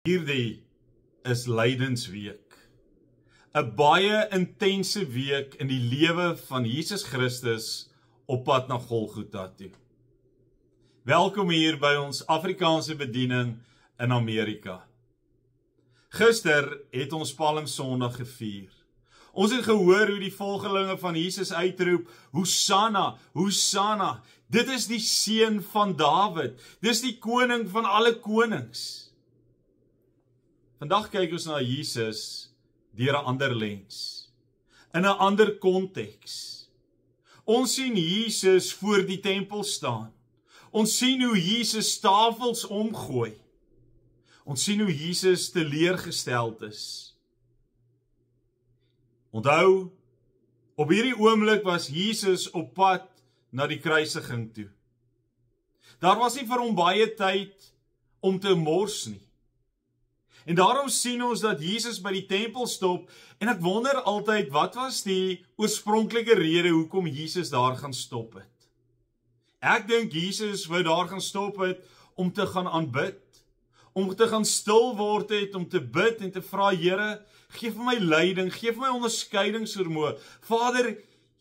Hierdie is Lydensweek. 'n baie intense week in die lewe van Jesus Christus op pad na Golgotha toe. Welkom hier by ons Afrikaanse bediening in Amerika. Gister het ons Palmsondag gevier. Ons het gehoor hoe die volgelinge van Jesus uitroep, Hosanna, Hosanna, dit is die seun van Dawid, dis die koning van alle konings. Vandag kyk ons na Jesus deur 'n ander lens, in 'n ander konteks. Ons sien Jesus voor die tempel staan. Ons sien hoe Jesus tafels omgooi. Ons sien hoe Jesus teleurgesteld is. Onthou, op hierdie oomblik was Jesus op pad na die kruisiging toe. Daar was nie vir hom baie tyd om te mors nie. En daarom sien ons dat Jesus by die tempel stop, en ek wonder altyd, wat was die oorspronklike rede hoekom Jesus daar gaan stop het? Ek dink Jesus wou daar gaan stop het om te gaan aanbid, om te gaan stil word het, om te bid en te vra, Here, gee vir my leiding, gee vir my onderskeidingsvermoë. Vader,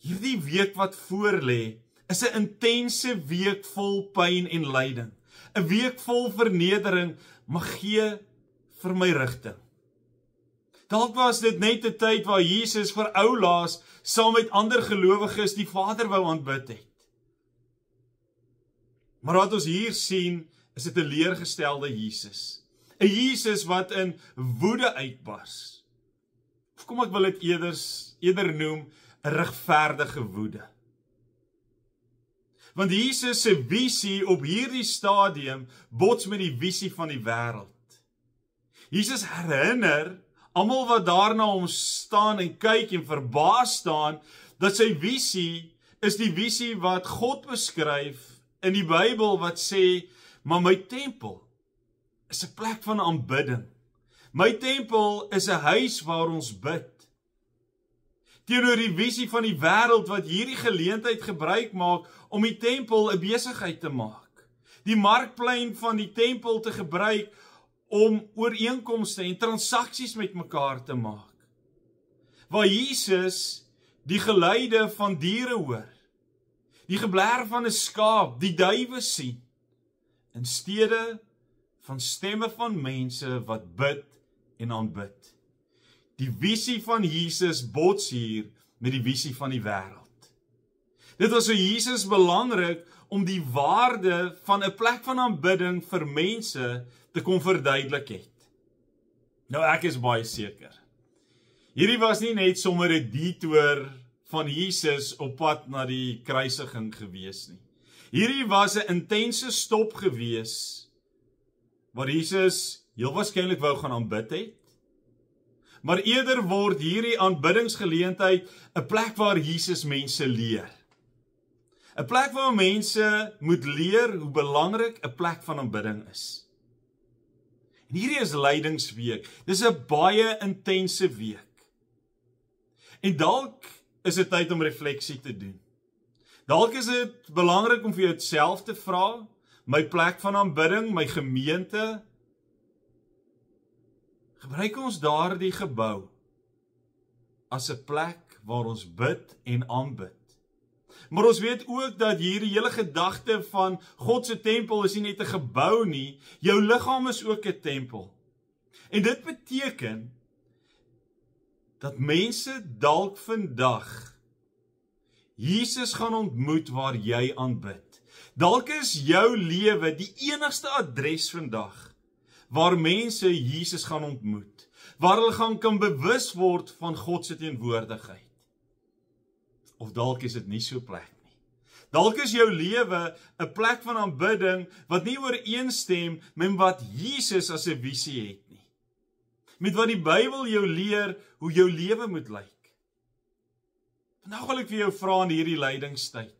hierdie week wat voor lê, is 'n intense week vol pyn en lyding. 'n Week vol vernedering, maar gee vir my rigting. Dalk was dit net 'n tyd waar Jesus vir oulaas saam met ander gelowiges die Vader wou aanbid het. Maar wat ons hier sien, is 'n teleurgestelde Jesus. 'n Jesus wat in woede uitbars. Of kom ek wil dit eerder noem, 'n regverdige woede. Want Jesus se visie op hierdie stadium bots met die visie van die wêreld. Jesus herinner almal wat daar na hom staan en kyk en verbaas staan, dat sy visie is die visie wat God beskryf in die Bybel wat sê, maar my tempel is 'n plek van aanbidding. My tempel is 'n huis waar ons bid. Teenoor die visie van die wêreld wat hierdie geleentheid gebruik maak om die tempel 'n besigheid te maak. Die markplein van die tempel te gebruik om ooreenkomste en transaksies met mekaar te maak. Waar Jesus die geluide van diere hoor, die geblær van 'n skaap, die duwe sien, in steede van stemme van mense wat bid en aanbid. Die visie van Jesus bots hier met die visie van die wêreld. Dit was vir Jesus belangrik om die waarde van 'n plek van aanbidding vir mense te kon verduidelik het. Nou ek is baie seker. Hierdie was nie net sommer 'n detour van Jesus op pad na die kruisiging gewees nie. Hierdie was 'n intense stop gewees, waar Jesus heel waarskynlik wou gaan aanbid het. Maar eerder word hierdie aanbiddingsgeleentheid 'n plek waar Jesus mense leer. 'n Plek waar mense moet leer hoe belangrik 'n plek van aanbidding is. En hierdie is Lydingsweek. Dis 'n baie intense week. En dalk is dit tyd om refleksie te doen. Dalk is dit belangrik om vir jouself te vra, my plek van aanbidding, my gemeente, gebruik ons daardie gebou as 'n plek waar ons bid en aanbid. Maar ons weet ook dat hierdie hele gedagte van God se tempel is nie net 'n gebou nie, jou liggaam is ook 'n tempel. En dit beteken dat mense dalk vandag Jesus gaan ontmoet waar jy aanbid. Dalk is jou lewe die enigste adres vandag waar mense Jesus gaan ontmoet, waar hulle kan bewus word van God se teenwoordigheid. Of dalk is dit nie so plek nie. Dalk is jou lewe 'n plek van aanbidding wat nie ooreenstem met wat Jesus as 'n visie het nie. Met wat die Bybel jou leer hoe jou lewe moet lyk. Vandag wil ek vir jou vra in hierdie lydingstyd.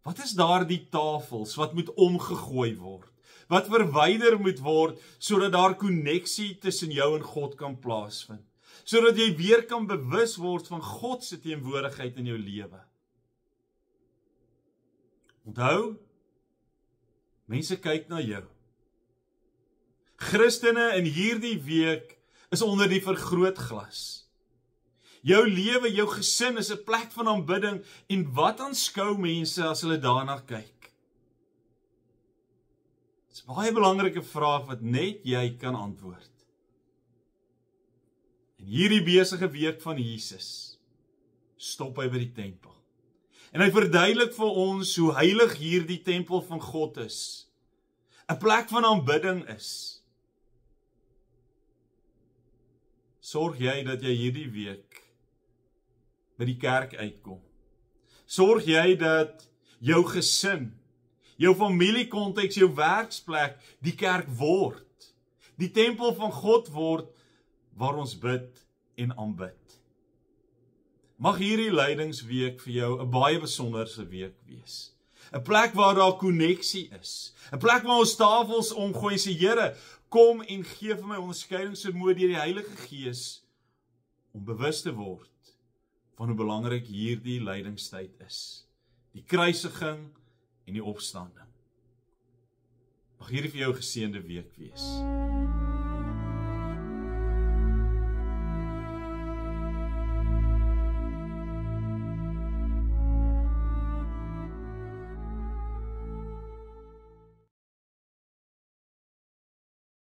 Wat is daardie tafels wat moet omgegooi word? Wat verwyder moet word sodat daar koneksie tussen jou en God kan plaasvind? Sodat jy weer kan bewus word van God se teenwoordigheid in jou lewe. Onthou, mense kyk na jou. Christene in hierdie week is onder die vergrootglas. Jou lewe, jou gesin is 'n plek van aanbidding en wat aanskou mense as hulle daarna kyk? Dit is 'n baie belangrike vraag wat net jy kan antwoord. En hierdie besige week van Jesus stop hy by die tempel. En hy verduidelik vir ons hoe heilig hierdie tempel van God is. 'n Plek van aanbidding is. Sorg jy dat jy hierdie week by die kerk uitkom? Sorg jy dat jou gesin, jou familiekonteks, jou werksplek die kerk word, die tempel van God word waar ons bid en aanbid? Mag hierdie leidingsweek vir jou 'n baie besonderse week wees. 'n Plek waar daar koneksie is. 'n Plek waar ons tafels omgooi en sê, Here, kom en gee vir my onderskeidingsvermoë deur die Heilige Gees om bewus te word van hoe belangrik hierdie lydingstyd is. Die kruisiging en die opstanding. Mag hierdie vir jou 'n geseënde week wees.